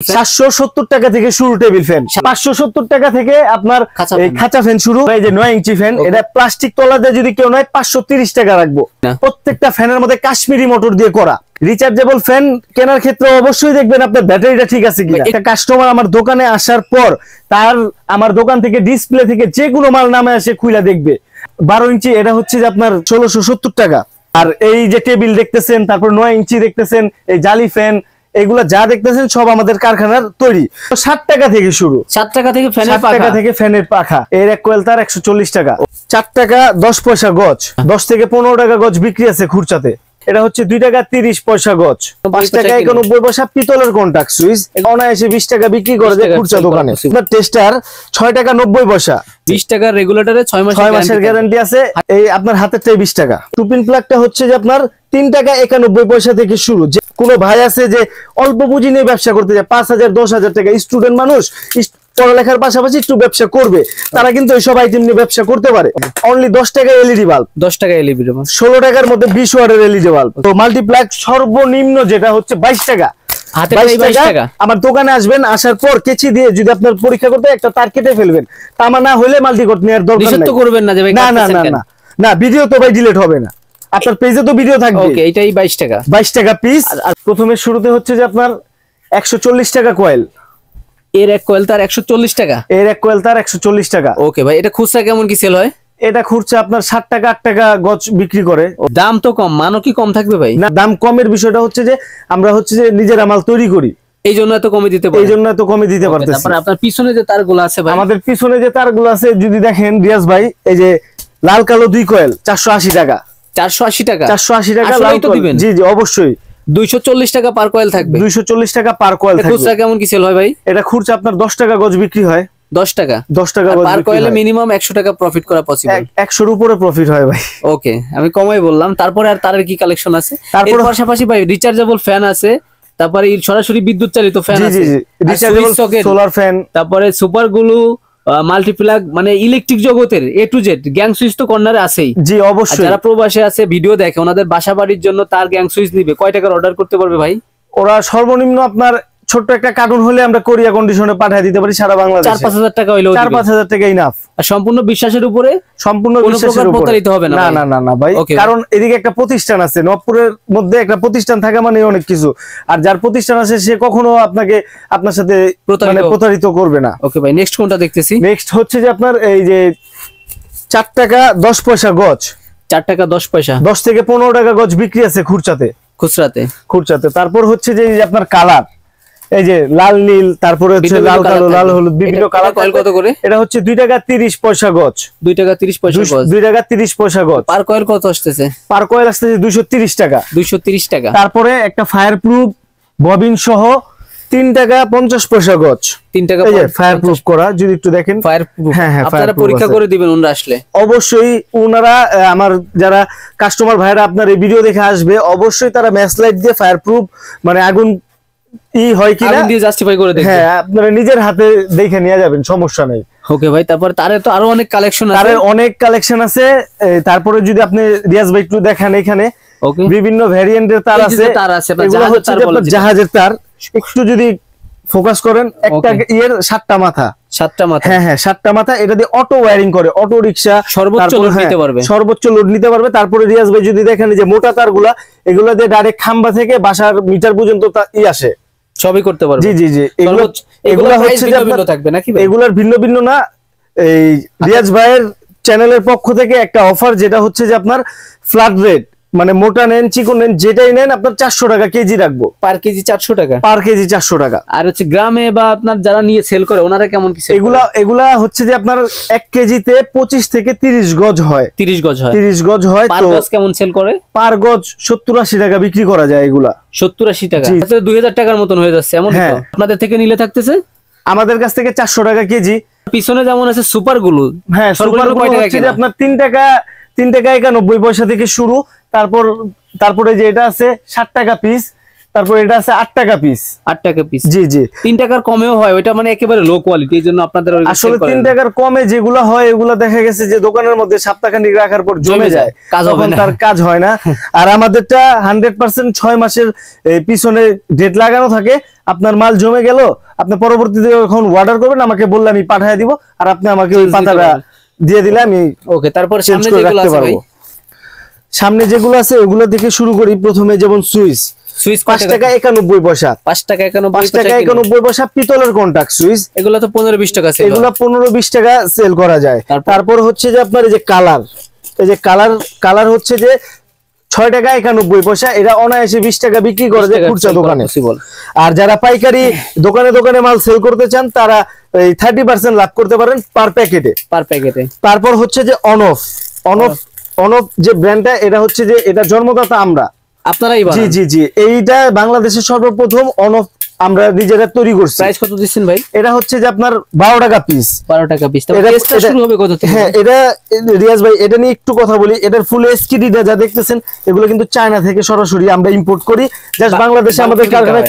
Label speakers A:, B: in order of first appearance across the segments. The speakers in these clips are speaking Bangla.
A: 770 টাকা থেকে শুরু টেবিল ফ্যান, 570 টাকা থেকে আপনার খাঁচা ফ্যান শুরু। এই যে 9 ইঞ্চি ফ্যান, এটা প্লাস্টিক তলা দিয়ে যদি কেউ নেয় 530 টাকা রাখবো। প্রত্যেকটা ফ্যানের মধ্যে কাশ্মীরি মোটর দিয়ে করা। রিচার্জেবল ফ্যান কেনার ক্ষেত্রে অবশ্যই দেখবেন আপনার ব্যাটারিটা ঠিক আছে কিনা। একটা কাস্টমার আমার দোকানে আসার পর তার আমার দোকান থেকে ডিসপ্লে থেকে যে কোনো মাল নামে আসে খুলে দেখবে। 12 ইঞ্চি এটা হচ্ছে যে আপনার 1670 টাকা। আর এই যে টেবিল দেখতেছেন, তারপর 9 ইঞ্চি দেখতেছেন, এই জালি ফ্যান, এগুলা যা দেখতেছেন সব আমাদের কারখানার তৈরি। 60 টাকা থেকে শুরু,
B: 7 টাকা থেকে ফ্যানের পাখা,
A: 7 টাকা থেকে ফ্যানের পাখা। এর এক কোয়েল তার 140 টাকা। 4 টাকা 10 পয়সা গজ, 10 থেকে 15 টাকা গজ বিক্রি আছে খুরচাতে। এটা হচ্ছে 2 টাকা 30 পয়সা গজ, 5 টাকা 91 পয়সা পিতলের কন্টাক্ট সুইচ। অনায়াসে 20 টাকা বিক্রি করে যে খুরচা দোকানে। টেস্টার 6 টাকা 90 পয়সা,
B: 20 টাকা রেগুলেটরে 6
A: মাসের গ্যারান্টি আছে। এই আপনার হাতেরটাই 20 টাকা। টুপিন প্লাগটা হচ্ছে যে আপনার 3 টাকা 91 পয়সা থেকে শুরু। যে কোনো ভাই আছে যে অল্প পুঁজি নিয়ে ব্যবসা করতে যায়, 5000 10,000 টাকা, স্টুডেন্ট মানুষ পড়ালেখার পাশাপাশি একটু ব্যবসা করবে, তারা কিন্তু এইসব আইটেম নিয়ে ব্যবসা করতে পারে। অনলি 10 টাকা এলইডি বাল্ব,
B: 10 টাকা এলইডি বাল্ব,
A: 16 টাকার মধ্যে 20 ওয়াটের এলইডি বাল্ব। তো মাল্টিপ্লাগ সর্বনিম্ন যেটা হচ্ছে 22 টাকা। আমার দোকানে আসবেন, আসার পর কেচি দিয়ে যদি আপনার পরীক্ষা করতে একটা তার কেটে ফেলবেন। তামা না হলে মাল্টিকট নেওয়ার দরকার নেই।
B: করবেন না যে ভাই,
A: না ভিডিও তো ভাই ডিলিট হবে না, আপনার পেজে তো ভিডিও থাকবে।
B: ওকে, এটাই 22 টাকা,
A: 22 টাকা পিস। আর প্রথমে শুরুতে হচ্ছে যে আপনার 140 টাকা কয়েল।
B: এর এক কোয়েল তার 140 টাকা,
A: এর এক কোয়েল তার 140 টাকা।
B: ওকে ভাই, এটা খুচরা কেমন কি সেল হয়?
A: এটা খুচরা আপনার 7 টাকা 8 টাকা গজ বিক্রি করে।
B: দাম তো কম, মানও কি কম থাকবে ভাই?
A: না, দাম কমের বিষয়টা হচ্ছে যে আমরা হচ্ছে যে নিজেরা মাল তৈরি করি,
B: এই জন্য এত কমে দিতে পারি,
A: এই জন্য এত কমে দিতে পারতেছি।
B: তারপর আপনার পিছনে যে তারগুলো আছে ভাই,
A: আমাদের পিছনে যে তারগুলো আছে যদি দেখেন রিয়াজ ভাই, এই যে লাল কালো 2 কয়েল 480 টাকা,
B: 480 টাকা,
A: 480 টাকা লাল তো দিবেন। জি জি অবশ্যই।
B: 240 টাকা পার কয়েল থাকবে,
A: 240 টাকা পার কয়েল থাকবে।
B: খুচরা কেমন কি সেল হয় ভাই? এটা
A: খুচরা আপনার 10 টাকা গজ বিক্রি হয়।
B: 10 টাকা,
A: 10 টাকা গজ
B: পার কয়েলে মিনিমাম 100 টাকা প্রফিট করা পসিবল।
A: 100 এর উপরে প্রফিট হয় ভাই।
B: ওকে, আমি কমাই বললাম। তারপরে আর তারের কি কালেকশন আছে? এর পাশাপাশি ভাই রিচার্জেবল ফ্যান আছে, তারপরে সরাসরি বিদ্যুৎ চালিত ফ্যান আছে,
A: রিচার্জেবল সোলার ফ্যান,
B: তারপরে সুপার গ্লু, মাল্টিপ্লাগ, মানে ইলেকট্রিক জগতের এ টু জেড। গ্যাং সুইচ তো কর্নারে আছেই।
A: জি অবশ্যই।
B: যারা প্রবাসে আছে ভিডিও দেখে, ওনাদের বাসা বাড়ির জন্য তার গ্যাং সুইচ নিবে, কয় টাকার অর্ডার করতে পারবে ভাই?
A: ওরা সর্বনিম্ন আপনার ছোট্ট একটা কার্টুন হলে আমরা কোরিয়া কন্ডিশনে পাঠিয়ে দিতে পারি সারা বাংলাদেশে।
B: 4-5 টাকা হইলো,
A: 4-5 টাকা ইনাফ।
B: আর সম্পূর্ণ বিশ্বাসের উপরে,
A: সম্পূর্ণ বিশ্বাসের উপরে
B: প্রতারিত হবে না।
A: না না না ভাই, কারণ এদিকে একটা প্রতিষ্ঠান আছে, নবপুরের মধ্যে একটা প্রতিষ্ঠান থাকা মানে অনেক কিছু। আর যার প্রতিষ্ঠান আছে সে কখনো আপনার সাথে প্রতারিত করবে না।
B: ওকে ভাই, নেক্সট কোনটা দেখতেছি?
A: নেক্সট হচ্ছে যে আপনার এই যে 4 টাকা 10 পয়সা গজ,
B: 4 টাকা 10 পয়সা,
A: 10 থেকে 15 টাকা গজ বিক্রি আছে খুচরাতে। তারপর হচ্ছে যে আপনার কালার, এই যে লাল নীল, তারপরে হচ্ছে লাল কালো, লাল হলুদ, বিভিন্ন কালার।
B: কয়েল কত করে?
A: এটা হচ্ছে 2 টাকা 30 পয়সা গজ,
B: 2 টাকা 30 পয়সা গজ,
A: 2 টাকা 30 পয়সা গজ।
B: পার কয়েল কত আসতেছে?
A: পার কয়েল আসতেছে 230 টাকা,
B: 230 টাকা।
A: তারপরে একটা ফায়ার প্রুফ ববিন সহ 3 টাকা 50 পয়সা গজ,
B: 3 টাকা
A: ফায়ার প্রুফ করা। যদি একটু দেখেন
B: ফায়ার প্রুফ,
A: হ্যাঁ হ্যাঁ,
B: আপনারা পরীক্ষা করে দিবেন ওনারা আসলে।
A: অবশ্যই ওনারা, আমার যারা কাস্টমার ভাইরা আপনার এই ভিডিও দেখে আসবে, অবশ্যই তারা ম্যাচ লাইট দিয়ে ফায়ার প্রুফ, মানে আগুন হয় কিনা
B: আগুন দিয়ে জাস্টিফাই করে দেখবেন।
A: হ্যাঁ, আপনারা নিজের হাতে দেখে নিয়ে যাবেন, সমস্যা নেই।
B: ওকে ভাই, তারপর তারে তো আরো অনেক কালেকশন আছে,
A: তারে অনেক কালেকশন আছে। তারপরে যদি আপনি রিয়াজ ভাই একটু দেখেন, এখানে বিভিন্ন ভ্যারিয়েন্টের তার আছে। এগুলো হচ্ছে আপনার জাহাজের তার। একটু যদি ফোকাস করেন, একটা ইয়ের 7টা মাথা,
B: 7টা মাথা,
A: হ্যাঁ হ্যাঁ 7টা মাথা। এটা দিয়ে অটো ওয়্যারিং করে, অটো রিকশা
B: সর্বোচ্চ লোড নিতে পারবে,
A: সর্বোচ্চ লোড নিতে পারবে। তারপরে রিয়াজ ভাই যদি দেখেন যে মোটা তারগুলা, এগুলা দিয়ে ডাইরেক্ট খাম্বা থেকে বাসার মিটার পর্যন্ত আসে, সবই করতে পারবে। জি জি জি, এগুলা হচ্ছে যে ভিন্ন থাকবে নাকি ভাই? এগুলার ভিন্ন ভিন্ন না। এই রিয়াজ ভাইয়ের চ্যানেলের পক্ষ থেকে একটা অফার, যেটা হচ্ছে যে আপনার ফ্ল্যাট রেট, মানে মোটা নেন চিকন নেন যেটাই নেন, আপনার 400 টাকা কেজি রাখবো।
B: পার কেজি 400 টাকা,
A: পার কেজি 400 টাকা।
B: আর হচ্ছে গ্রামে বা আপনার যারা নিয়ে সেল করে, ওনারা কেমন কি?
A: এগুলা হচ্ছে যে আপনার 1 কেজিতে 25 থেকে 30 গজ হয়,
B: 30 গজ হয়,
A: 30 গজ হয়।
B: পার গজ কেমন সেল করে? পার
A: গজ 70-80 টাকা বিক্রি করা যায়। এগুলা
B: 70-80 টাকা, 2000 টাকার মতন হয়ে যাচ্ছে এমন। আপনাদের থেকে নিলে থাকতেছে আমাদের কাছ থেকে 400 টাকা কেজি। পিছনে যেমন আছে সুপার গ্লু, হ্যাঁ সুপার গ্লু হচ্ছে যে আপনার 3 টাকা 91 পয়সা থেকে শুরু। তারপরে যে এটা আছে 60 টাকা পিস,
A: তারপর এটা আছে 8 টাকা পিস।
B: 8 টাকা পিস,
A: জি জি।
B: 3 টাকার কমেও হয়, ওইটা মানে একেবারে লো কোয়ালিটি, এইজন্য আপনাদের
A: আসলে 3 টাকার কমে যেগুলো হয় এগুলো দেখা গেছে যে দোকানের মধ্যে সপ্তাহখানেক রাখার পর জমে যায়, তখন তার কাজ হয় না। আর আমাদেরটা 100% 6 মাসের পিছনে ডেট লাগানো থাকে। আপনার মাল জমে গেল, আপনি পরবর্তীতে যখন অর্ডার করবেন আমাকে বললে আমি পাঠিয়ে দিব, আর আপনি আমাকে ওই পাতাটা দিয়ে দিলে আমি
B: ওকে। তারপর
A: চেঞ্জ করে রাখতে পারবো। সামনে যেগুলো আছে ওগুলো থেকে শুরু করি। প্রথমে যেমন সুইচ 5 টাকা 91 পয়সা।
B: 5 টাকা
A: 91 পয়সা পিতলের কন্টাক্ট সুইচ।
B: এগুলো তো 15-20 টাকা সেল,
A: এগুলো 15-20 টাকা সেল করা যায়। তারপর হচ্ছে যে আপনার এই যে কালার, এই যে কালার হচ্ছে যে 6 টাকা 91 পয়সা। এটা অনায়াসে 20 টাকা বিক্রি করে যায় খুচরা দোকানে। আর যারা পাইকারি দোকানে দোকানে মাল সেল করতে চান তারা এই 30% লাভ করতে পারেন পার প্যাকেটে। তারপর হচ্ছে যে অন অফ যে ব্র্যান্ডটা, এটা হচ্ছে যে এটা জন্মদাতা আমরা,
B: আপনারাই বানান?
A: জি জি জি। এইটা বাংলাদেশের সর্বপ্রথম অন অফ আমরা নিজেরা তৈরি করছি।
B: প্রাইস কত দিচ্ছেন ভাই?
A: এটা হচ্ছে যে আপনার 12 টাকা পিস।
B: 12 টাকা পিস। তাহলে টেস্টটা শুরু হবে কত থেকে?
A: হ্যাঁ, এটা রিয়াজ ভাই এটা নিয়ে একটু কথা বলি। এটার ফুল এসকিডিটা যা দেখতেছেন এগুলো কিন্তু চায়না থেকে সরাসরি আমরা ইম্পোর্ট করি, জাস্ট বাংলাদেশে আমাদের কারখানায়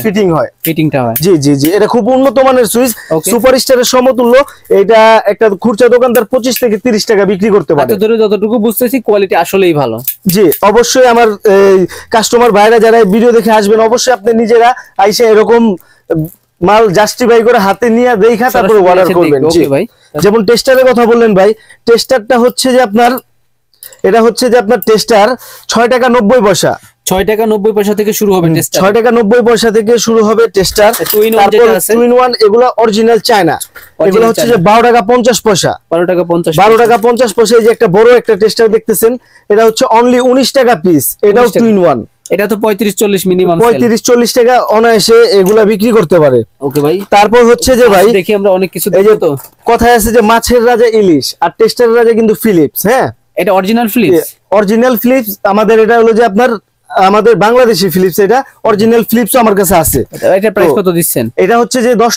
A: ফিটিংটা হয়। জি জি জি। এটা খুব উন্নত মানের সুইচ, সুপারস্টারের সমতুল্য। এটা একটা খুচরা দোকানদার 25 থেকে 30 টাকা বিক্রি করতে পারে।
B: ধরে যতটুকু বুঝতেছি কোয়ালিটি আসলেই ভালো।
A: জি অবশ্যই আমার কাস্টমার ভাইরা যারা ভিডিও দেখে আসবেন অবশ্যই আপনি নিজেরা আইসা এরকম মাল জাস্টিফাই করে হাতে নিয়ে দেখা তারপরে অর্ডার করবেন। জি ভাই। যেমন টেস্টারের কথা বললেন ভাই, টেস্টারটা হচ্ছে যে আপনার এটা হচ্ছে যে আপনার টেস্টার 6 টাকা 90 পয়সা।
B: 6 টাকা 90 পয়সা থেকে শুরু হবে টেস্টার।
A: 6 টাকা 90 পয়সা থেকে শুরু হবে টেস্টার। তারপর 2-in-1 এগুলো অরিজিনাল চায়না। এগুলো হচ্ছে যে 12 টাকা 50 পয়সা।
B: 12 টাকা
A: 50 পয়সা। এই যে একটা বড় একটা টেস্টার দেখতেছেন, এটা হচ্ছে অনলি 19 টাকা পিস। এটাও 2-in-1।
B: এটা তো 35-40 মিনিমাম,
A: 35-40 টাকা অনায়াসে এগুলা বিক্রি করতে পারে।
B: ওকে ভাই।
A: তারপর হচ্ছে যে ভাই
B: দেখি আমরা অনেক কিছু
A: এই যে তো কথায় আছে যে মাছের রাজা ইলিশ আর টেস্টারের রাজা কিন্তু ফিলিপস। হ্যাঁ,
B: এটা অরিজিনাল ফিলিপস। আমাদের এটা হলো যে আপনার আমাদের বাংলাদেশি ফিলিপস। এটা অরিজিনাল ফিলিপস আমার কাছে আছে। এটা প্রাইস কত দিচ্ছেন?
A: এটা হচ্ছে যে 10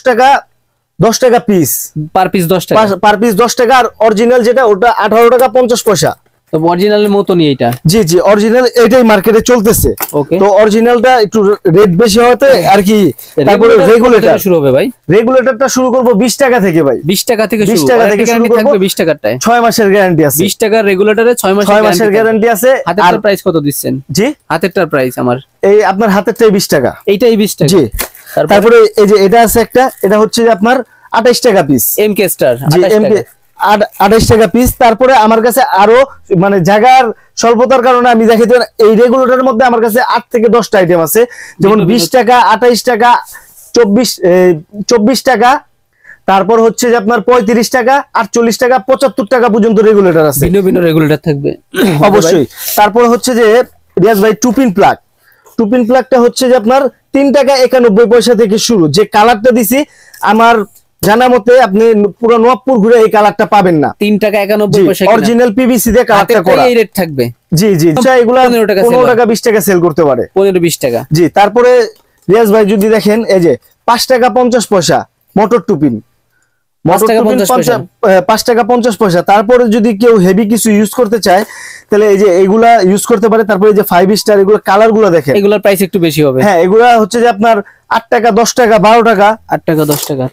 A: টাকা পিস।
B: পার পিস 10 টাকা।
A: পার পিস 10 টাকা। আর অরিজিনাল যেটা ওটা 18 টাকা 50 পয়সা।
B: তো অরিজিনালের মতনই এটা? জি
A: জি, অরিজিনাল এটাই মার্কেটে চলতেছে। তো অরিজিনালটা একটু রেট বেশি হতে আর কি। তারপরে রেগুলেটর শুরু হবে ভাই। রেগুলেটরটা শুরু করব 20 টাকা থেকে ভাই।
B: 20 টাকা থেকে শুরু করব। 20 টাকারটায়
A: 6 মাসের গ্যারান্টি আছে।
B: 20 টাকার রেগুলেটরে 6 মাসের
A: গ্যারান্টি আছে।
B: হাতের প্রাইস কত দিচ্ছেন? জি, হাতেরটার প্রাইস আমার এই
A: আপনার হাতেরটাই 20 টাকা।
B: এইটাই 20 টাকা।
A: জি। তারপরে এই যে এটা আছে একটা, এটা হচ্ছে যে আপনার 28 টাকা পিস।
B: এমকে স্টার
A: 28 টাকা পিস। তারপরে আমার কাছে আরো মানে জায়গার স্বল্পতার কারণে আমি দেখাইতে এই রেগুলেটরের মধ্যে আমার কাছে 8 থেকে 10টা আইটেম আছে। যেমন 20 টাকা, 28 টাকা, 24 টাকা, তারপর হচ্ছে যে আপনার 35 টাকা, 48 টাকা, 75 টাকা পর্যন্ত রেগুলেটর আছে।
B: ভিন্ন রেগুলেটর থাকবে
A: অবশ্যই। তারপর হচ্ছে যে রিয়াজ ভাই টুপিন প্লাগটা হচ্ছে যে আপনার 3 টাকা 91 পয়সা থেকে শুরু। যে কালারটা দিছি আমার জানা মতে আপনি পুরো নবাবপুর ঘুরে এই কালারটা পাবেন না।
B: 3 টাকা 91 পয়সা
A: অরিজিনাল পিভিসি দিয়ে কালারটা করা।
B: এই রেট থাকবে।
A: জি জি। এগুলা 15 টাকা 20 টাকা সেল করতে পারে।
B: 15-20 টাকা।
A: জি। তারপরে রিয়াজ ভাই যদি দেখেন এই যে 5 টাকা 50 পয়সা মোটর টুপিন। 5 টাকা 50 পয়সা। তারপরে যদি কেউ হেভি কিছু ইউজ করতে চায় তাহলে এই যে এগুলা ইউজ করতে পারে। তারপরে এই যে 5 স্টার এগুলো কালার গুলো দেখেন,
B: এগুলোর প্রাইস একটু বেশি হবে।
A: হ্যাঁ, এগুলা হচ্ছে যে আপনার 8 টাকা 10 টাকা 12 টাকা
B: 8 টাকা 10 টাকা।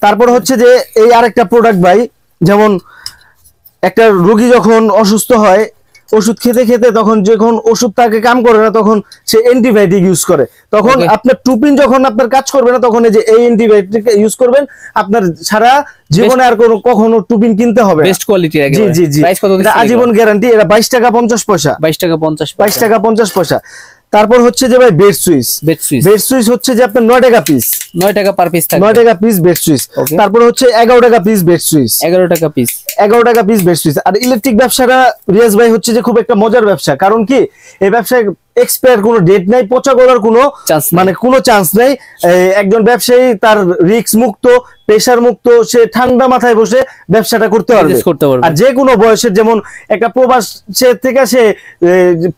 A: তারপর হচ্ছে যে এই আরেকটা প্রোডাক্ট ভাই, যেমন একটা রোগী যখন অসুস্থ হয় ওষুধ খেতে খেতে তখন যখন ওষুধ তাকে কাম করে না তখন সে অ্যান্টিবায়োটিক ইউজ করে, তখন আপনার টুপিন যখন আপনার কাজ করবে না তখন এই যে এই অ্যান্টিবায়োটিক ইউজ করবেন, আপনার সারা জীবনে আর কখনো টুপিন কিনতে হবে।
B: বেস্ট কোয়ালিটি একেবারে। জি জি জি। প্রাইস কত দিচ্ছেন?
A: আজীবন গ্যারান্টি। এটা 22 টাকা 50 পয়সা।
B: 22 টাকা 50
A: পয়সা। তারপর হচ্ছে যে ভাই বেড সুইচ হচ্ছে যে আপনার 9 টাকা পিস।
B: 9 টাকা পার পিস থাকবে।
A: 9 টাকা পিস বেড সুইচ। তারপর হচ্ছে 11 টাকা পিস বেড সুইচ।
B: 11 টাকা পিস।
A: 11 টাকা পিস বেড সুইচ। আর ইলেকট্রিক ব্যবসাটা রিয়াজ ভাই হচ্ছে যে খুব একটা মজার ব্যবসা। কারণ কি এই ব্যবসায় এক্সপায়ার কোনো ডেট নাই, পচা গলার কোনো কোনো চান্স নেই। একজন ব্যবসায়ী তার রিস্ক মুক্ত, প্রেসার মুক্ত, সে ঠান্ডা মাথায় বসে ব্যবসাটা করতে পারবে। আর যে কোনো বয়সের, যেমন একটা প্রবাসের থেকে সে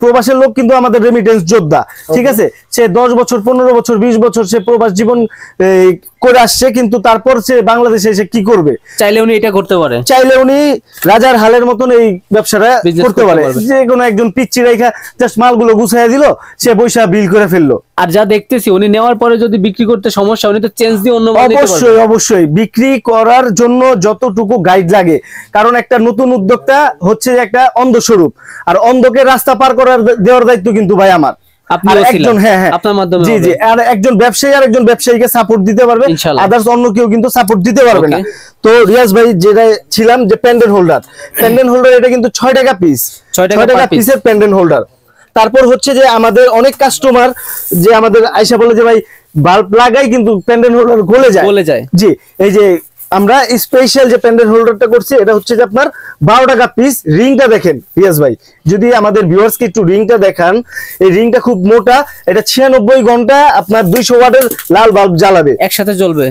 A: প্রবাসের লোক কিন্তু আমাদের রেমিটেন্স যোদ্ধা, ঠিক আছে, সে 10 বছর 15 বছর 20 বছর সে প্রবাস জীবন করে আসছে, কিন্তু তারপর সে বাংলাদেশে এসে কি করবে?
B: চাইলে উনি এটা করতে পারে,
A: চাইলে উনি রাজার হালের মতন এই ব্যবসাটা করতে পারে। যে কোনো একজন পিচ্চি রেখা জাস্ট মালগুলো গুছাইয়া দিল, সে পয়সা বিল করে ফেললো।
B: আর যা দেখতেছি উনি নেওয়ার পরে যদি বিক্রি করতে সমস্যা, উনি তো চেঞ্জ দিয়ে অন্য মাল নিতে পারবে।
A: অবশ্যই অবশ্যই বিক্রি করার জন্য যতটুকু গাইড লাগে, কারণ একটা নতুন উদ্যোক্তা হচ্ছে একটা অন্ধ স্বরূপ, আর অন্ধকে রাস্তা পার করার দেওয়ার দায়িত্ব কিন্তু ভাই আমার। একজন ব্যবসায়ী আর একজন ব্যবসায়ীকে সাপোর্ট দিতে পারবে, আদার্স অন্য কেউ কিন্তু সাপোর্ট দিতে পারবে না। তো রিয়াজ ভাই যেটা ছিলাম যে পেন্ডেন্ট হোল্ডার এটা কিন্তু 6 টাকা পিস, 6 টাকা পিসের পেন্ডেন্ট হোল্ডার। তারপর হচ্ছে যে আমাদের অনেক কাস্টমার যে আমাদের আয়সা বলে যে ভাই বাল্ব লাগাই কিন্তু পেন্ডেন্ট হোল্ডার গলে যায়। জি, এই যে আমরা স্পেশাল যে পেন্ডেন্ট হোল্ডারটা করছি, এটা হচ্ছে যে আপনার 12 টাকা পিস। রিংটা দেখেন রিয়াজ ভাই, যদি আমাদের ভিউয়ার্সকে একটু রিংটা দেখান, এই রিংটা খুব মোটা, এটা 96 ঘন্টা আপনার 200 ওয়াটের লাল বাল্ব জ্বালাবে,
B: একসাথে জ্বলবে,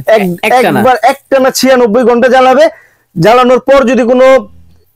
A: একবার একটানা 96 ঘন্টা জ্বালাবে। জ্বালানোর পর যদি কোনো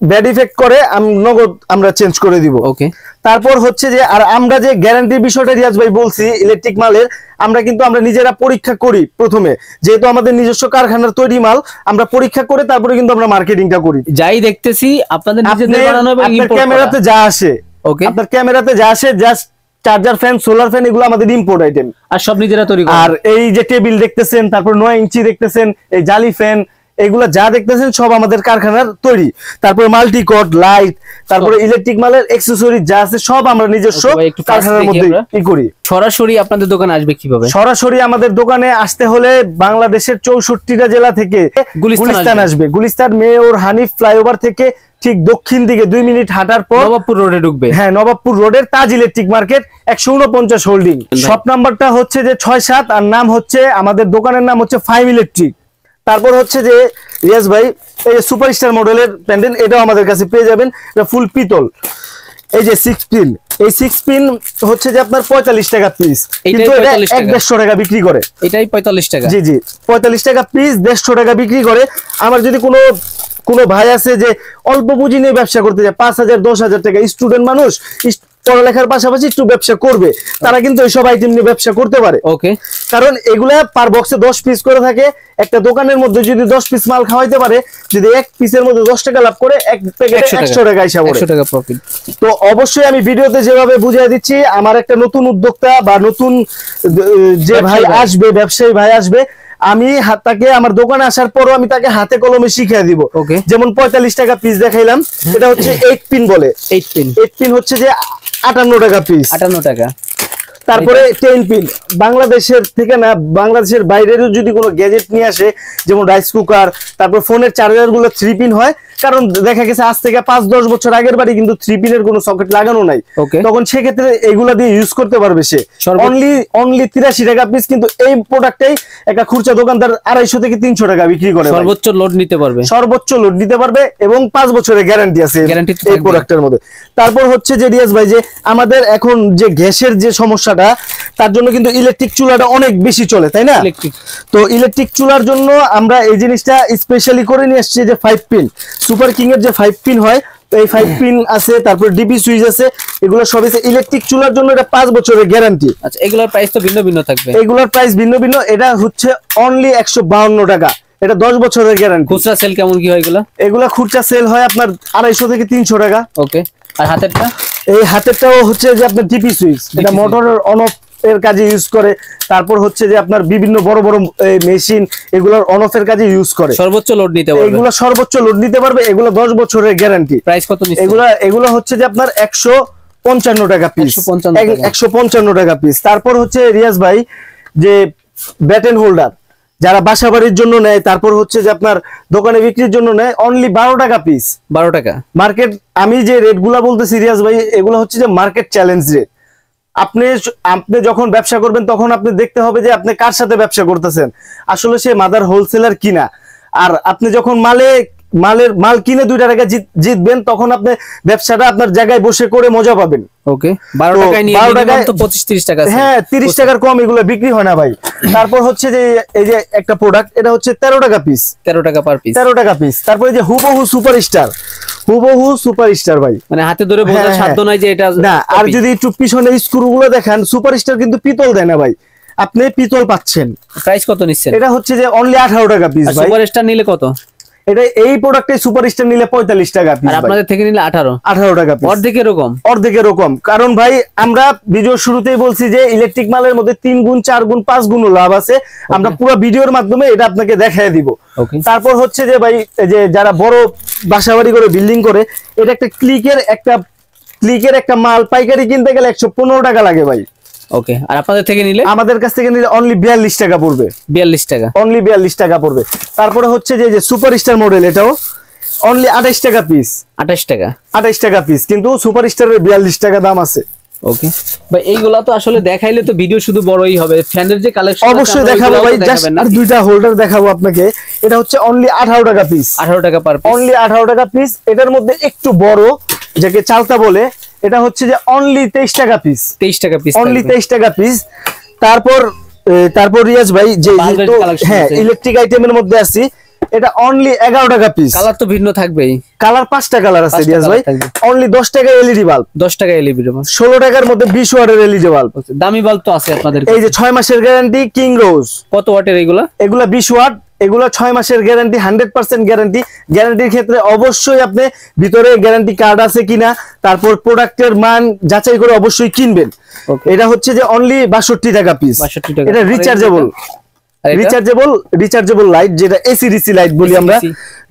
A: ব্যাড ইফেক্ট করে নগদ আমরা চেঞ্জ করে দিব।
B: ওকে।
A: তারপর হচ্ছে যে আর আমরা যে গ্যারান্টির বিষয়টা রিয়াজ ভাই বলছি ইলেকট্রিক মালের, আমরা নিজেরা পরীক্ষা করি প্রথমে, যেহেতু আমাদের নিজস্ব কারখানার তৈরি মাল, আমরা পরীক্ষা করে তারপরে কিন্তু আমরা মার্কেটিংটা করি।
B: যাই দেখতেছি আপনাদের নিজেদের বানানো এবং ইম্পোর্ট করা।
A: ক্যামেরাতে যা আসে, ওকে, আপনার ক্যামেরাতে যা আসে, just charger fan, solar fan, এগুলো আমাদের ইম্পোর্ট আইটেম,
B: আর সব নিজেরা তৈরি করি।
A: আর এই যে টেবিল দেখতেছেন, তারপর 9 ইঞ্চি দেখতেছেন, এই জালি ফ্যান, এগুলা যা দেখতেছেন সব আমাদের কারখানার তৈরি। তারপর মাল্টি কট লাইট, তারপরে ইলেকট্রিক মালের অ্যাকসেসরি যা আছে সব আমরা নিজস্ব কারখানার মধ্যে কি করি।
B: সরাসরি আপনাদের দোকানে আসবে কিভাবে?
A: সরাসরি আমাদের দোকানে আসতে হলে বাংলাদেশের 64টা জেলা থেকে গুলিস্তান আসবে। গুলিস্তান মেয়র হানিফ ফ্লাইওভার থেকে ঠিক দক্ষিণ দিকে 2 মিনিট হাঁটার পর
B: নবাবপুর রোডে ঢুকবে।
A: হ্যাঁ, নবাবপুর রোডের তাজ ইলেকট্রিক মার্কেট 149 হোল্ডিং। শপ নাম্বারটা হচ্ছে যে 6-7, আর নাম হচ্ছে আমাদের দোকানের নাম হচ্ছে 5 ইলেকট্রিক। তারপর হচ্ছে যে রিয়াজ ভাই এই যে সুপারস্টার মডেলের প্যান্ডেল, এটাও আমাদের কাছে পেয়ে যাবেন। এটা ফুল পিতল, এই যে 6 পিন, এই 6 পিন হচ্ছে যে আপনার 45 টাকা পিস, কিন্তু এটা 150 টাকা বিক্রি করে।
B: এটাই 45 টাকা?
A: জি জি, 45 টাকা পিস, 150 টাকা বিক্রি করে। আমার যদি কোনো ভাই আছে যে অল্প পুঁজি নিয়ে ব্যবসা করতে যায়, 5,000-10,000 টাকা, স্টুডেন্ট মানুষ পড়ালেখার পাশাপাশি একটু ব্যবসা করবে, তারা কিন্তু এইসব আইটেম নিয়ে ব্যবসা করতে পারে। ওকে, কারণ এগুলা পার বক্সে 10 পিস করে থাকে। একটা দোকানের মধ্যে যদি 10 পিস মাল খাওয়াইতে পারে, যদি এক পিসের মধ্যে 10 টাকা লাভ করে, এক প্যাকেটে 100 টাকা হিসাব করে
B: 100 টাকা প্রফিট।
A: তো অবশ্যই আমি ভিডিওতে যেভাবে বুঝিয়ে দিচ্ছি, আমার একটা নতুন উদ্যোক্তা বা নতুন যে ভাই আসবে, ব্যবসায়ী ভাই আসবে, আমি তাকে আমার দোকানে আসার পরও আমি তাকে হাতে কলমে শিখিয়ে দিব। যেমন 45 টাকা পিস দেখাইলাম, এটা হচ্ছে 8 পিন বলে। 8 পিন হচ্ছে যে 58 টাকা পিস, 58 টাকা। তারপরে 10 পিন, বাংলাদেশের থেকে না, বাংলাদেশের বাইরেরও যদি কোনো গ্যাজেট নিয়ে আসে, যেমন রাইস কুকার, তারপর ফোনের চার্জার গুলো 3 পিন হয়, কারণ দেখা গেছে আজ থেকে 5-10 বছর আগের বাড়ি কিন্তু 3 পিনের কোনো সকেট লাগানো নাই, তখন সেক্ষেত্রে এগুলা দিয়ে ইউজ করতে পারবে সে। অনলি 83 টাকা পিস, কিন্তু এই প্রোডাক্টটাই একটা খুচরা দোকানদার 250 থেকে 300 টাকা বিক্রি করে।
B: সর্বোচ্চ লোড নিতে পারবে,
A: সর্বোচ্চ লোড নিতে পারবে, এবং 5 বছরের গ্যারান্টি আছে এই প্রোডাক্টের মধ্যে। তারপর হচ্ছে যে রিয়াজ ভাই, যে আমাদের এখন যে গ্যাসের যে সমস্যাটা, তার জন্য কিন্তু ইলেকট্রিক চুলাটা অনেক বেশি চলে, তাই না? তো ইলেকট্রিক চুলার জন্য আমরা এই জিনিসটা স্পেশালি করে নিয়ে আসছি, যে 5 পিন সুপার কিং এর যে 5 পিন হয়, এই 5 পিন আছে, তারপর ডিপি সুইচ আছে, এগুলো সব আছে ইলেকট্রিক চুলার জন্য। এটা 5 বছরের গ্যারান্টি।
B: আচ্ছা, এগুলোর প্রাইস তো ভিন্ন ভিন্ন থাকবে?
A: এগুলোর প্রাইস ভিন্ন ভিন্ন। এটা হচ্ছে অনলি 152 টাকা, এটা 10 বছরের গ্যারান্টি।
B: খুচরা সেল কেমন কি হয় এগুলা?
A: এগুলা খুচরা সেল হয় আপনার 250 থেকে 300 টাকা। ওকে। আর হাতেরটা? এই হাতেরটাও হচ্ছে যে আপনার ডিপি সুইচ, এটা মোটরের অন অফ এর কাজে ইউজ করে। তারপর হচ্ছে যে আপনার বিভিন্ন বড় বড় মেশিন, এগুলোর অন অফ এর কাজে ইউজ করে।
B: সর্বোচ্চ লোড নিতে পারবে,
A: এগুলো সর্বোচ্চ লোড নিতে পারবে। এগুলো 10 বছরের গ্যারান্টি।
B: প্রাইস কত নিচ্ছে?
A: এগুলো হচ্ছে যে আপনার 155 টাকা পিস, 155 টাকা পিস। তারপর হচ্ছে রিয়াজ ভাই, যে ব্যাটেন হোল্ডার যারা বাসা বাড়ির জন্য নেয়, তারপর হচ্ছে যে আপনার দোকানে বিক্রির জন্য নেয়, অনলি 12 টাকা পিস। 12 টাকা মার্কেট। আমি যে রেট গুলা বলতেছি রিয়াজ ভাই, এগুলো হচ্ছে যে মার্কেট চ্যালেঞ্জ রেট। আপনি যখন ব্যবসা করবেন, তখন আপনি দেখতে হবে যে আপনি কার সাথে ব্যবসা করতেছেন, আসলে সে মাদার হোলসেলার কিনা। আর আপনি যখন মালে মাল কিনে 2 টাকা জিতবেন, তখন আপনি ব্যবসাটা আপনার জায়গায় বসে করে মজা পাবেন।
B: ওকে, 12 টাকায় নিয়ে মিনিমাম তো 25-30 টাকা আছে।
A: হ্যাঁ, 30 টাকার কম এগুলো বিক্রি হয় না ভাই। তারপর হচ্ছে যে এই যে একটা প্রোডাক্ট, এটা হচ্ছে 13 টাকা পিস,
B: 13 টাকা পার পিস,
A: 13 টাকা পিস। তারপরে যে হুবহু সুপারস্টার ভাই, মানে
B: হাতে ধরে বোঝার সাধ্য নাই যে এটা
A: না। আর যদি একটু পিছনে স্ক্রুগুলো দেখেন, সুপারস্টার কিন্তু পিতল দেয় না ভাই, আপনি পিতল পাচ্ছেন।
B: প্রাইস কত নিচ্ছেন?
A: এটা হচ্ছে যে অনলি 18 টাকা পিস ভাই।
B: সুপারস্টার নিলে কত?
A: এটা এই প্রোডাক্টে সুপারস্টার নিলে 45 টাকা পিস,
B: আর আপনাদের থেকে নিলে 18 টাকা পিস,
A: অর্ধেক এরকম। কারণ ভাই আমরা ভিডিও শুরুতেই বলছি যে ইলেকট্রিক মালের মধ্যে 3 গুণ 4 গুণ 5 গুণ লাভ আছে। আমরা পুরো ভিডিওর মাধ্যমে এটা আপনাকে দেখায় দিব। তারপর হচ্ছে যে ভাই, যে যারা বড় বাসাবাড়ি করে বিল্ডিং করে, এটা একটা ক্লিকের একটা মাল পাইকারি কিনতে গেলে 115 টাকা লাগে ভাই।
B: ওকে, আর আপনাদের থেকে নিলে,
A: আমাদের কাছ থেকে নিলে অনলি 42 টাকা পড়বে,
B: 42 টাকা,
A: অনলি 42 টাকা পড়বে। তারপরে হচ্ছে যে সুপারস্টার মডেল, এটাও অনলি 28 টাকা পিস, 28 টাকা পিস, কিন্তু সুপারস্টারের 42 টাকা দাম আছে।
B: ওকে ভাই, এইগুলা তো আসলে দেখাইলে তো ভিডিও শুধু বড়ই হবে, ফ্যানের যে কালেকশন
A: অবশ্যই দেখাবো ভাই। জাস্ট আর দুইটা হোল্ডার দেখাবো আপনাকে। এটা হচ্ছে অনলি 18 টাকা পিস,
B: 18 টাকা পার পিস,
A: অনলি 18 টাকা পিস। এটার মধ্যে একটু বড়, যাকে চালতা বলে, এটা হচ্ছে যে অনলি 23 টাকা পিস,
B: 23 টাকা পিস,
A: অনলি 23 টাকা পিস। তারপর রিয়াজ ভাই, যে হ্যাঁ ইলেকট্রিক আইটেমের মধ্যে আছে, এটা অনলি 11 টাকা পিস।
B: কালার তো ভিন্ন থাকবেই,
A: কালার 5টা কালার আছে রিয়াজ ভাই। অনলি 10 টাকা এলইডি বাল্ব,
B: 10 টাকা এলইডি বাল্ব,
A: 16 টাকার মধ্যে 20 ওয়াটের এলইডি বাল্ব।
B: দামি বাল্ব তো আছে আপনাদের।
A: এই যে 6 মাসের গ্যারান্টি কিং রোজ।
B: কত ওয়াটের এগুলা?
A: এগুলা 20 ওয়াট, এগুলা 6 মাসের গ্যারান্টি, 100% গ্যারান্টি। গ্যারান্টির ক্ষেত্রে অবশ্যই আপনি ভিতরে গ্যারান্টি কার্ড আছে কিনা, তারপর প্রোডাক্টের মান যাচাই করে অবশ্যই কিনবেন। এটা হচ্ছে যে অনলি 62 টাকা পিস। এটা রিচার্জেবল লাইট, যেটা এসিডিসি লাইট বলি আমরা।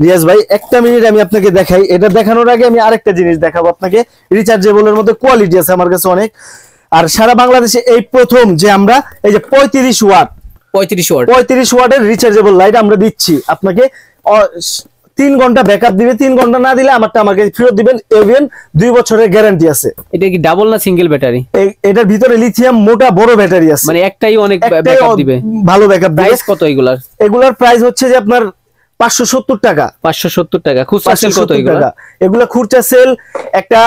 A: রিয়াজ ভাই একটা মিনিট আমি আপনাকে দেখাই। এটা দেখানোর আগে আমি আরেকটা জিনিস দেখাবো আপনাকে। রিচার্জেবলের মধ্যে কোয়ালিটি আছে আমার কাছে অনেক। আর সারা বাংলাদেশে এই প্রথম যে আমরা এই যে 35 ওয়াটের রিচার্জেবল লাইট আমরা দিচ্ছি আপনাকে। 3 ঘন্টা ব্যাকআপ দিবে, 3 ঘন্টা না দিলে আমাকে ফেরত দিবেন। এভিএন 2 বছরের গ্যারান্টি আছে।
B: এটা কি ডাবল না সিঙ্গেল ব্যাটারি?
A: এটার ভিতরে লিথিয়াম মোটা বড় ব্যাটারি আছে,
B: মানে একটাই অনেক ব্যাকআপ দিবে,
A: ভালো ব্যাকআপ দিবে।
B: প্রাইস কত
A: এগুলার প্রাইস হচ্ছে যে আপনার 570 টাকা।
B: 570 টাকা। খুচরা সেল কত এগুলা?
A: এগুলা খুচরা সেল একটা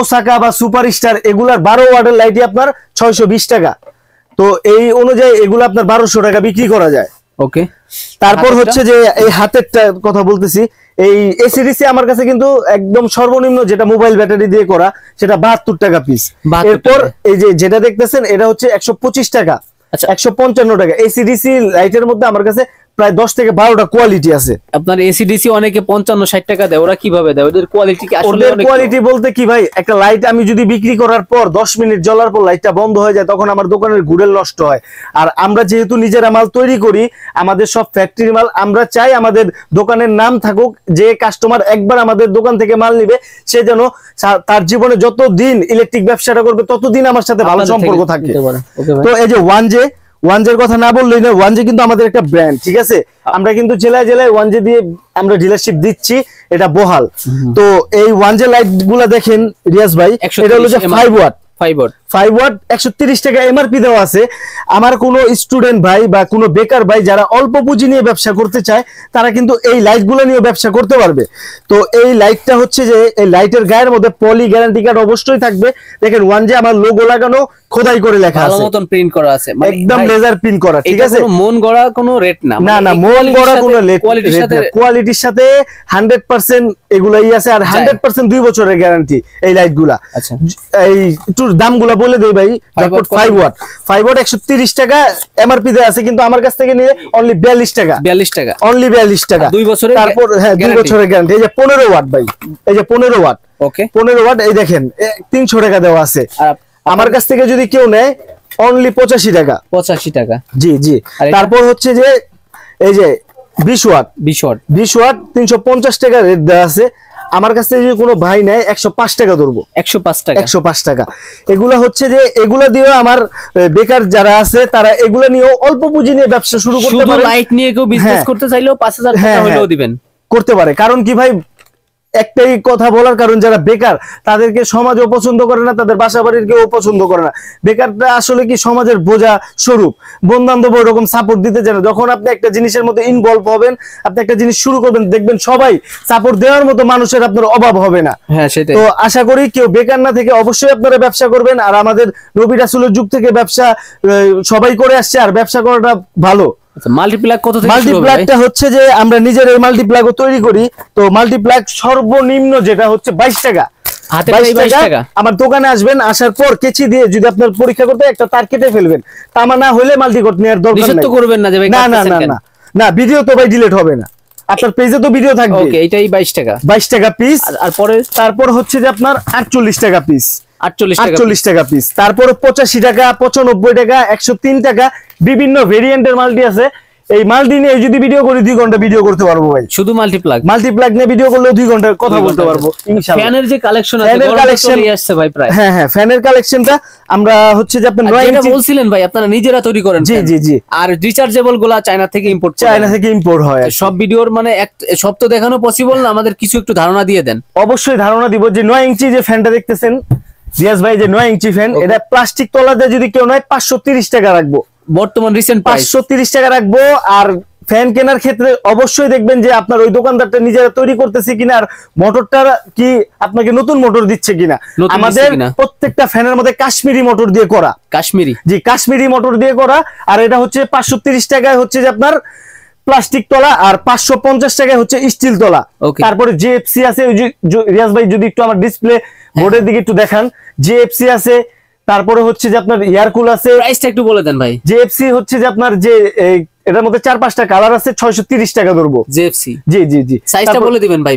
A: ওসাকা বা সুপারস্টার, এগুলার 12 ওয়াটের লাইটই আপনার 620 টাকা। তো এই অনুযায়ী এগুলো আপনার 1200 টাকা বিক্রি করা যায়।
B: ওকে,
A: তারপর হচ্ছে যে এই হাতেরটা কথা বলতেছি, এই এসিডিসি আমার কাছে কিন্তু একদম সর্বনিম্ন যেটা মোবাইল ব্যাটারি দিয়ে করা, সেটা 72 টাকা পিস। এরপর এই যে যেটা দেখতেছেন, এটা হচ্ছে 125 টাকা, 155 টাকা। এসিডিসি লাইটের মধ্যে আমার কাছে প্রায় 10 থেকে 12টা কোয়ালিটি আছে।
B: আপনার এসিডিসি অনেকে 55-60 টাকা দেয়, ওরা কিভাবে দেয়? ওদের কোয়ালিটি কি আসলে অনেক?
A: কোয়ালিটি বলতে কি ভাই, একটা লাইট আমি যদি বিক্রি করার পর 10 মিনিট জ্বলার পর লাইটটা বন্ধ হয়ে যায়, তখন আমার দোকানের গুড়েল নষ্ট হয়। আর আমরা যেহেতু নিজেরা মাল তৈরি করি, আমাদের সব ফ্যাক্টরি মাল, আমরা চাই আমাদের দোকানের নাম থাকুক। যে কাস্টমার একবার আমাদের দোকান থেকে মাল নিবে, সে যেন তার জীবনে যতদিন ইলেকট্রিক ব্যবসাটা করবে ততদিন আমার সাথে ভালো সম্পর্ক থাকে। তো এই যে ওয়ানজের কথা না বললেই না, ওয়ানজে কিন্তু আমাদের একটা ব্র্যান্ড, ঠিক আছে? আমরা কিন্তু জেলায় জেলায় ওয়ানজে দিয়ে আমরা ডিলারশিপ দিচ্ছি, এটা বহাল। তো এই ওয়ানজে লাইট গুলা দেখেন রিয়াজ ভাই, এটা হলো যে 5 ওয়াট 130 টাকা এমআরপি দেওয়া আছে। আমার কোনো স্টুডেন্ট ভাই বা কোনো বেকার ভাই যারা অল্প পুঁজি নিয়ে ব্যবসা করতে চায়, তারা কিন্তু এই লাইট গুলো নিয়ে ব্যবসা করতে পারবে। তো এই লাইটটা হচ্ছে যে এই লাইটের গায়ের মধ্যে পলি গ্যারান্টি কার্ড অবশ্যই থাকবে। দেখেন ওয়ানজে আমার লোগো লাগানো, খোদাই করে লেখা আছে,
B: ভালো মতন প্রিন্ট করা আছে,
A: একদম লেজার প্রিন্ট করা, ঠিক আছে?
B: কোনো মন গড়া কোনো রেট না,
A: না মন গড়া কোনো কোয়ালিটির সাথে 100% এগুলাই আছে। আর 100% 2 বছরের গ্যারান্টি এই লাইটগুলা।
B: আচ্ছা,
A: এই একটু দামগুলা বলে দেই ভাই। 5 ওয়াট 130 টাকা এমআরপি দেয়া আছে, কিন্তু আমার কাছ থেকে নিয়ে অনলি 42 টাকা, অনলি 42 টাকা,
B: 2 বছরের।
A: তারপর হ্যাঁ 2 বছরের গ্যারান্টি। এই যে 15 ওয়াট ভাই, এই যে 15 ওয়াট,
B: ওকে
A: 15 ওয়াট, এই দেখেন 300 টাকা দেওয়া আছে। আমার কাছ থেকে যদি কেউ নেয় অনলি 85 টাকা,
B: 85 টাকা।
A: জি। তারপর হচ্ছে যে এই যে 20 ওয়াট 350 টাকা রেট দেওয়া আছে। আমার কাছে যদি কোনো ভাই নেয় 105 টাকা ধরবো, 105 টাকা। এগুলা হচ্ছে যে এগুলা দিয়ে আমার বেকার যারা আছে, তারা এগুলা নিয়েও অল্প পুঁজি নিয়ে ব্যবসা শুরু করতে পারে।
B: লাইট নিয়ে কেউ বিজনেস করতে চাইলেও 5000 টাকা হলেও দিবেন,
A: করতে পারে। কারণ কি ভাই, একটাই কথা বলার কারণ, যারা বেকার তাদেরকে সমাজও পছন্দ করে না, তাদের বাসা বাড়ির কেউ পছন্দ করে না। বেকারটা আসলে কি সমাজের বোঝা স্বরূপ, বন্ধু বান্ধব ওরকম সাপোর্ট দিতে চায় না। যখন আপনি একটা জিনিসের মধ্যে ইনভলভ হবেন, আপনি একটা জিনিস শুরু করবেন, দেখবেন সবাই সাপোর্ট দেওয়ার মতো মানুষের আপনার অভাব হবে না।
B: হ্যাঁ সেটাই।
A: তো আশা করি কেউ বেকার না থেকে অবশ্যই আপনারা ব্যবসা করবেন। আর আমাদের নবী রাসূলের যুগ থেকে ব্যবসা সবাই করে আসছে, আর ব্যবসা করাটা ভালো।
B: মাল্টিপ্লাগ কত থেকে শুরু হবে?
A: মাল্টিপ্লাগটা হচ্ছে যে আমরা নিজের এই মাল্টিপ্লাগও তৈরি করি। তো মাল্টিপ্লাগ সর্বনিম্ন যেটা হচ্ছে 22 টাকা।
B: হাতে পাই 22 টাকা।
A: আমার দোকানে আসবেন, আসার পর কেচি দিয়ে যদি আপনার পরীক্ষা করতে একটা তার কেটে ফেলবেন, তামা না হলে মাল্টিকট নেওয়ার দরকার নাই।
B: তো করবেন না যে ভাই
A: না না না না না, ভিডিও তো ভাই ডিলিট হবে না, আপনার পেজে তো ভিডিও থাকবে।
B: ওকে, এটাই 22 টাকা।
A: 22 টাকা পিস।
B: আর পরে
A: তারপর হচ্ছে যে আপনার 48 টাকা পিস।
B: 48
A: টাকা পিস। তারপর 85 টাকা, 95 টাকা, 103 টাকা, বিভিন্ন ভেরিয়েন্টের মাল্টি আছে। এই মাল্টি নিয়ে যদি ভিডিও করি 2 ঘন্টা ভিডিও করতে পারবো ভাই।
B: শুধু মাল্টিপ্লাগ
A: নিয়ে ভিডিও করলে 2 ঘন্টা কথা বলতে পারবো ইনশাআল্লাহ।
B: ফ্যানের যে কালেকশন আছে,
A: ফ্যানের কালেকশন
B: আসছে ভাই প্রায়।
A: হ্যাঁ হ্যাঁ, ফ্যানের কালেকশনটা আমরা হচ্ছে যে আপনার 9 ইঞ্চি
B: বলছিলেন ভাই আপনারা নিজেরা তৈরি করেন।
A: জি জি জি।
B: আর রিচার্জেবল গুলা চায়না থেকে ইম্পোর্ট
A: হয়।
B: সব ভিডিওর মানে সব তো দেখানো পসিবল না, আমাদের কিছু একটু ধারণা দিয়ে দেন।
A: অবশ্যই ধারণা দিব। যে 9 ইঞ্চি যে ফ্যানটা দেখতেছেন রিয়াজ ভাই, যে 9 ইঞ্চি ফ্যান, এটা প্লাস্টিক তলাতে যদি কেউ নেয় 530 টাকা রাখবো।
B: বর্তমান রিসেন্ট
A: 530 টাকা রাখবো। আর ফ্যান কেনার ক্ষেত্রে অবশ্যই দেখবেন যে আপনার ওই দোকানদারটা নিজেরা তৈরি করতেছে কিনা, আর মোটরটা কি আপনাকে নতুন মোটর দিচ্ছে কিনা। আমাদের প্রত্যেকটা ফ্যানের মধ্যে কাশ্মীরি মোটর দিয়ে করা। কাশ্মীরি মোটর দিয়ে করা। আর এটা হচ্ছে 530 টাকায় হচ্ছে যে আপনার প্লাস্টিক তলা, আর 550 টাকায় হচ্ছে স্টিল তলা। তারপরে জেএফসি আছে। রিয়াজ ভাই যদি একটু আমার ডিসপ্লে বোর্ডের দিকে একটু দেখান, জেএফসি আছে। তারপরে হচ্ছে যে আপনার এয়ারকুল আছে।
B: প্রাইসটা একটু বলে দেন ভাই।
A: জেএফসি হচ্ছে যে আপনার যে এটার মধ্যে 4-5টা কালার আছে, 630 টাকা ধরবো
B: জেএফসি।
A: জি জি জি।
B: সাইজটা বলে দিবেন ভাই।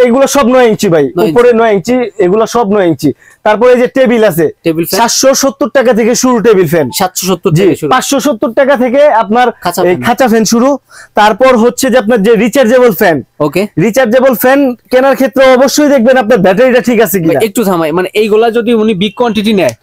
A: এগুলো সব 9 ইঞ্চি ভাই, উপরে 9 ইঞ্চি, এগুলো সব 9 ইঞ্চি। তারপরে এই যে টেবিল আছে, 770 টাকা থেকে শুরু টেবিল ফ্যান। 770 থেকে শুরু। 570 টাকা থেকে আপনার এই খাঁচা ফ্যান শুরু। তারপর হচ্ছে যে আপনার যে রিচার্জেবল ফ্যান। ওকে, রিচার্জেবল ফ্যান কেনার ক্ষেত্রে অবশ্যই দেখবেন আপনার ব্যাটারিটা ঠিক আছে কিনা।
B: একটু থামাই, মানে এইগুলা যদি উনি বিগ কোয়ান্টিটি নেয়,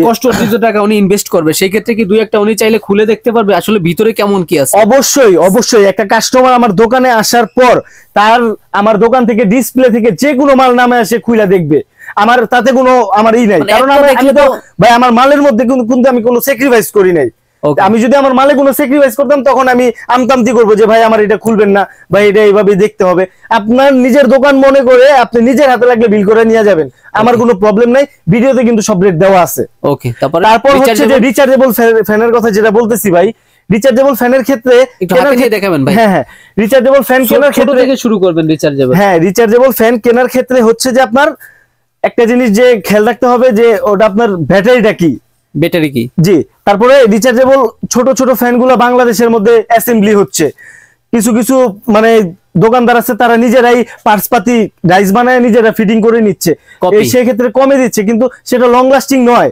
B: কষ্ট অর্জিত টাকা উনি ইনভেস্ট করবে, সেই ক্ষেত্রে কি 2-1টা উনি চাইলে খুলে দেখতে পারবে আসলে ভিতরে কেমন কি আছে?
A: অবশ্যই অবশ্যই। একটা কাস্টমার আমার দোকানে আসার পর তার আমার দোকান থেকে ডিসপ্লে থেকে যে কোনো মাল নামে আসে খুলে দেখবে। আমার তাতে কোনো আমার নাই, কারণ আমি তো ভাই আমার মালের মধ্যে কিন্তু আমি কোনো স্যাক্রিফাইস করি নাই। আমি যদি আমার মালে কোনো স্যাক্রিফাইস করতাম তখন আমি আমতামতি করবো যে ভাই আমার এটা খুলবেন না, ভাই এটা এইভাবে দেখতে হবে। আপনার নিজের দোকান মনে করে আপনি নিজের হাতে লাগলে বিল করে নিয়ে যাবেন, আমার কোনো প্রবলেম নাই। ভিডিওতে কিন্তু সব রেট দেওয়া আছে। ওকে, তারপর হচ্ছে যে রিচার্জেবল ফ্যানের কথা যেটা বলতেছি ভাই, রিচার্জেবল ফ্যানের ক্ষেত্রে
B: দেখাবেন ভাই।
A: হ্যাঁ হ্যাঁ, রিচার্জেবল ফ্যান কেনার ক্ষেত্রে
B: থেকে শুরু করবেন রিচার্জেবল।
A: হ্যাঁ, রিচার্জেবল ফ্যান কেনার ক্ষেত্রে হচ্ছে যে আপনার একটা জিনিস যে খেয়াল রাখতে হবে যে ওটা আপনার ব্যাটারিটা কি, ব্যাটারি কি। জি। তারপরে রিচার্জেবল ছোট ছোট ফ্যানগুলো বাংলাদেশের মধ্যে অ্যাসেম্বলি হচ্ছে। কিছু কিছু মানে দোকানদার আছে তারা নিজেরাই পার্টস পাতি ডাইস বানায় নিজেরা ফিটিং করে নিচ্ছে, সেই ক্ষেত্রে কমে দিচ্ছে, কিন্তু সেটা লং লাস্টিং নয়।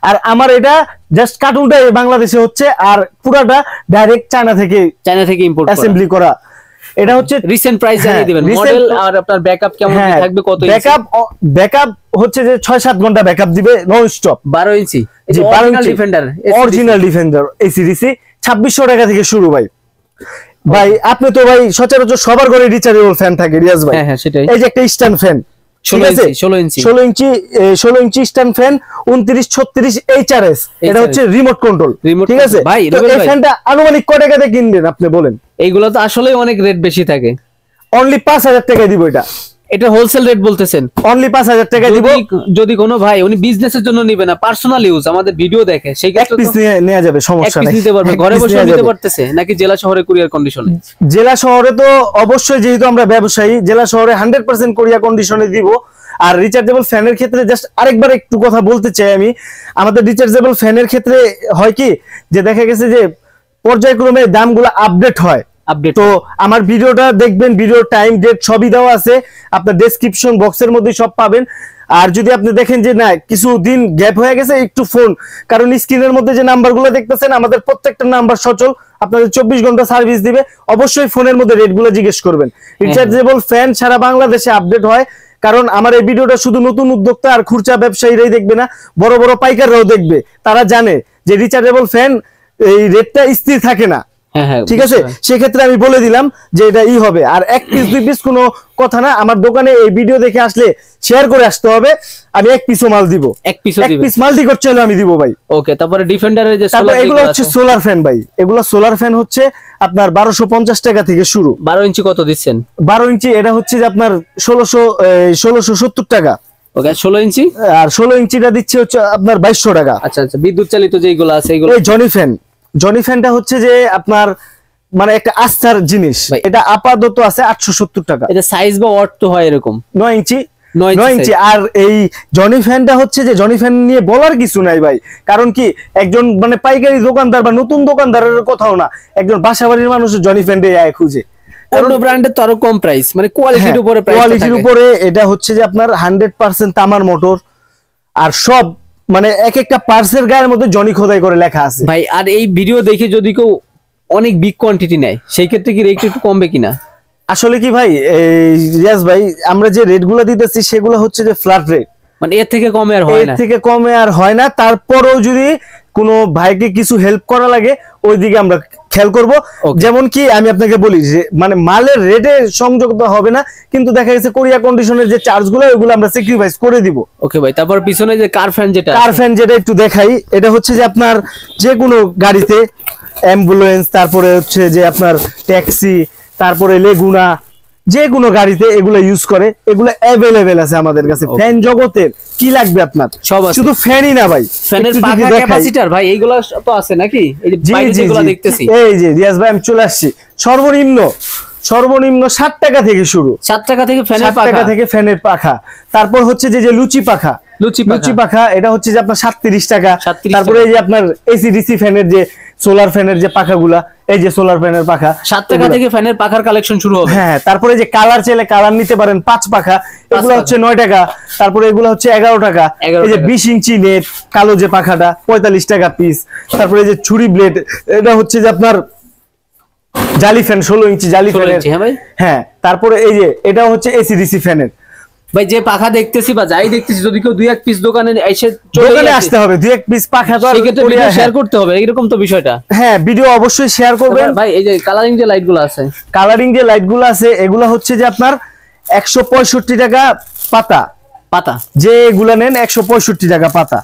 A: আর আমার এটা জাস্ট কার্টুনটা বাংলাদেশে হচ্ছে, আর পুরাটা ডাইরেক্ট চায়না থেকে ইম্পোর্ট অ্যাসেম্বলি করা। এটা হচ্ছে
B: রিসেন্ট প্রাইস জানিয়ে দিবেন, মডেল আর আপনার ব্যাকআপ কেমন থাকবে, কত ইঞ্চি
A: ব্যাকআপ হচ্ছে যে 6-7 ঘন্টা ব্যাকআপ দিবে নন স্টপ।
B: 12 ইঞ্চি
A: জি, 12 ইঞ্চি ডিফেন্ডার, অরিজিনাল ডিফেন্ডার এসিডিসি 2600 টাকা থেকে শুরু ভাই। ভাই আপনি তো ভাই সচরাচর সবার ঘরে রিচার্জেবল ফ্যান থাকে রিয়াজ ভাই। হ্যাঁ হ্যাঁ, সেটাই। এই যে একটা স্ট্যান্ড ফ্যান 16 ইঞ্চি স্ট্যান্ড ফ্যান 2936 HRS, এটা হচ্ছে রিমোট কন্ট্রোল। ঠিক আছে ভাই, এই ফ্যানটা আনুমানিক কত টাকাতে কিনবেন আপনি বলেন?
B: এইগুলো তো আসলে অনেক রেট বেশি থাকে।
A: অনলি 5000 টাকা দিব এটা।
B: এটা হোলসেল রেট বলতেছেন? অনলি
A: 5000 টাকা দিব।
B: যদি কোনো ভাই উনি বিজনেসের জন্য নিবে না, পার্সোনাল ইউজ, আমাদের ভিডিও দেখে, সেই ক্ষেত্রে
A: পিস নেওয়া যাবে, সমস্যা নাই।
B: নিতে পারবে, ঘরে বসে নিতে পারতেছে নাকি জেলা শহরে কুরিয়ার কন্ডিশনে?
A: জেলা শহরে তো অবশ্যই, যেহেতু আমরা ব্যবসায়ী, জেলা শহরে 100% কুরিয়ার কন্ডিশনে দিব। আর রিচার্জেবল ফ্যানের ক্ষেত্রে জাস্ট আরেকবার একটু কথা বলতে চাই আমি। আমাদের রিচার্জেবল ফ্যানের ক্ষেত্রে হয় কি যে দেখা গেছে যে পর্যায়ক্রমে দামগুলো আপডেট হয়। তো আমার ভিডিওটা দেখবেন, ভিডিও টাইম ডেট সবই দেওয়া আছে, আপনার ডেসক্রিপশন বক্সের মধ্যে সব পাবেন। আর যদি আপনি দেখেন যে না কিছু দিন গ্যাপ হয়ে গেছে, একটু ফোন, কারণ স্ক্রিনের মধ্যে যে নাম্বারগুলো দেখতেছেন আমাদের প্রত্যেকটা নাম্বার সচল, আপনাদের 24 ঘন্টা সার্ভিস দিবে। অবশ্যই ফোনের মধ্যে রেটগুলো জিজ্ঞেস করবেন। রিচার্জেবল ফ্যান সারা বাংলাদেশে আপডেট হয়, কারণ আমার এই ভিডিওটা শুধু নতুন উদ্যোক্তা আর খুচরা ব্যবসায়ীরাই দেখবে না, বড় বড় পাইকাররাও দেখবে। তারা জানে যে রিচার্জেবল ফ্যান এই রেটটা স্থির থাকে না, ঠিক আছে, সেক্ষেত্রে আমি বলে দিলাম যে এটা হবে। আর এক পিস দুই পিস কোনো কথা না, আমার দোকানে এই ভিডিও দেখে আসলে শেয়ার করে আসতে হবে, আমি এক পিসও মাল দিব, এক পিস মাল্টি কোট চাইলে আমি দিব ভাই।
B: ওকে, তারপরে ডিফেন্ডারের যে
A: তারপর এগুলো হচ্ছে সোলার ফ্যান ভাই, এগুলো সোলার ফ্যান হচ্ছে আপনার 1250 টাকা থেকে শুরু।
B: 12 ইঞ্চি কত দিচ্ছেন?
A: 12 ইঞ্চি এটা হচ্ছে যে আপনার 1670 টাকা।
B: ওকে, 16 ইঞ্চি?
A: আর 16 ইঞ্চিটা দিচ্ছে হচ্ছে আপনার 2200 টাকা।
B: আচ্ছা আচ্ছা, বিদ্যুৎ চালিত যেগুলো আছে এগুলো?
A: এই জনি ফ্যানটা হচ্ছে যে আপনার মানে একটা আস্থার জিনিস, এটা আপাতত আছে 870 টাকা।
B: এটা সাইজ বা ওয়াট তো হয় এরকম
A: 9 ইঞ্চি। আর এই জনি ফ্যানটা হচ্ছে যে জনি ফ্যান নিয়ে বলার কিছু নাই ভাই, কারণ কি একজন মানে পাইকারি দোকানদার বা নতুন দোকানদারের কথাও না, একজন বাসাবাড়ির মানুষ জনি ফ্যানটা খুঁজে।
B: অন্য ব্র্যান্ডের তো আরো কম প্রাইস, মানে কোয়ালিটির উপরে প্রাইস,
A: কোয়ালিটির উপরে। এটা হচ্ছে যে আপনার 100% তামার মোটর, আর সব মানে এক একটা পার্সের গায়ের মধ্যে জনি খোদাই করে লেখা আছে
B: ভাই। আর এই ভিডিও দেখে যদি কেউ অনেক বিগ কোয়ান্টিটি নেয়, সেই ক্ষেত্রে কি রেট একটু কমবে কিনা?
A: আসলে কি ভাই, রিয়াজ ভাই, আমরা যে রেট গুলো দিতেছি সেগুলো হচ্ছে যে ফ্ল্যাট রেট,
B: মানে এর থেকে কমে আর হয় না,
A: এর থেকে কমে আর হয় না। তারপরেও যদি কোনো ভাইকে কিছু হেল্প করা লাগে ওইদিকে আমরা খেয়াল করব। যেমন কি আমি আপনাকে বলি যে মানে মালের রেটে সংযোগ হবে না, কিন্তু দেখা গেছে কোরিয়া কন্ডিশনের যে চার্জ গুলো ওইগুলো আমরা স্যাক্রিফাইস করে দিব।
B: ওকে ভাই, তারপর পিছনে যে কার ফ্যান যেটা
A: একটু দেখাই, এটা হচ্ছে যে আপনার যে কোনো গাড়িতে, অ্যাম্বুলেন্স, তারপরে হচ্ছে যে আপনার ট্যাক্সি, তারপরে লেগুনা, যে কোনো গাড়িতে এগুলো ইউজ করে, এগুলো অ্যাভেলেবেল আছে আমাদের কাছে। ফ্যান জগতের কি লাগবে আপনার,
B: সব আছে,
A: শুধু ফ্যানই না ভাই,
B: ফ্যানের পাখা, ক্যাপাসিটর ভাই, এইগুলো তো আছে নাকি? এই যে বাইরে যেগুলো দেখতেছি,
A: এই যে রিয়াজ ভাই আমি চলে আসছি, সর্বনিম্ন 60 টাকা থেকে শুরু,
B: 7 টাকা থেকে ফ্যানের পাখা,
A: 7 টাকা থেকে ফ্যানের পাখা। তারপর হচ্ছে যে লুচি পাখা, এটা হচ্ছে যে আপনার 37 টাকা। তারপরে এই যে আপনার এসি ডিসি ফ্যানের যে সোলার ফ্যানের যে পাখাগুলা, এই যে সোলার ফ্যানের পাখা
B: 7 টাকা থেকে ফ্যানের পাখার কালেকশন শুরু হবে।
A: হ্যাঁ, তারপরে যে কালার চাইলে কালার নিতে পারেন 5 পাখা, এগুলো হচ্ছে 9 টাকা। তারপরে এগুলো হচ্ছে 11 টাকা। এই যে 20 ইঞ্চি নেট কালো যে পাখাটা 45 টাকা পিস। তারপরে এই যে ছুরি ব্লেড, এটা হচ্ছে যে আপনার জালি ফ্যান, 16 ইঞ্চি জালি ফ্যানের। হ্যাঁ, তারপরে এই যে এটা হচ্ছে এসি ডিসি ফ্যানের।
B: ভাই যে পাখা দেখতেছি বা যাই দেখতেছি, যদি কেউ 2-1 পিস দোকানে এসে
A: আসতে হবে, 2-1 পিস পাখা তো
B: শেয়ার করতে হবে, এরকম তো বিষয়টা।
A: হ্যাঁ, ভিডিও অবশ্যই শেয়ার করবেন
B: ভাই। এই যে কালারিং যে লাইটগুলো আছে,
A: এগুলো হচ্ছে যে আপনার 165 টাকা পাতা,
B: পাতা
A: যে এগুলা নেন 165 টাকা পাতা।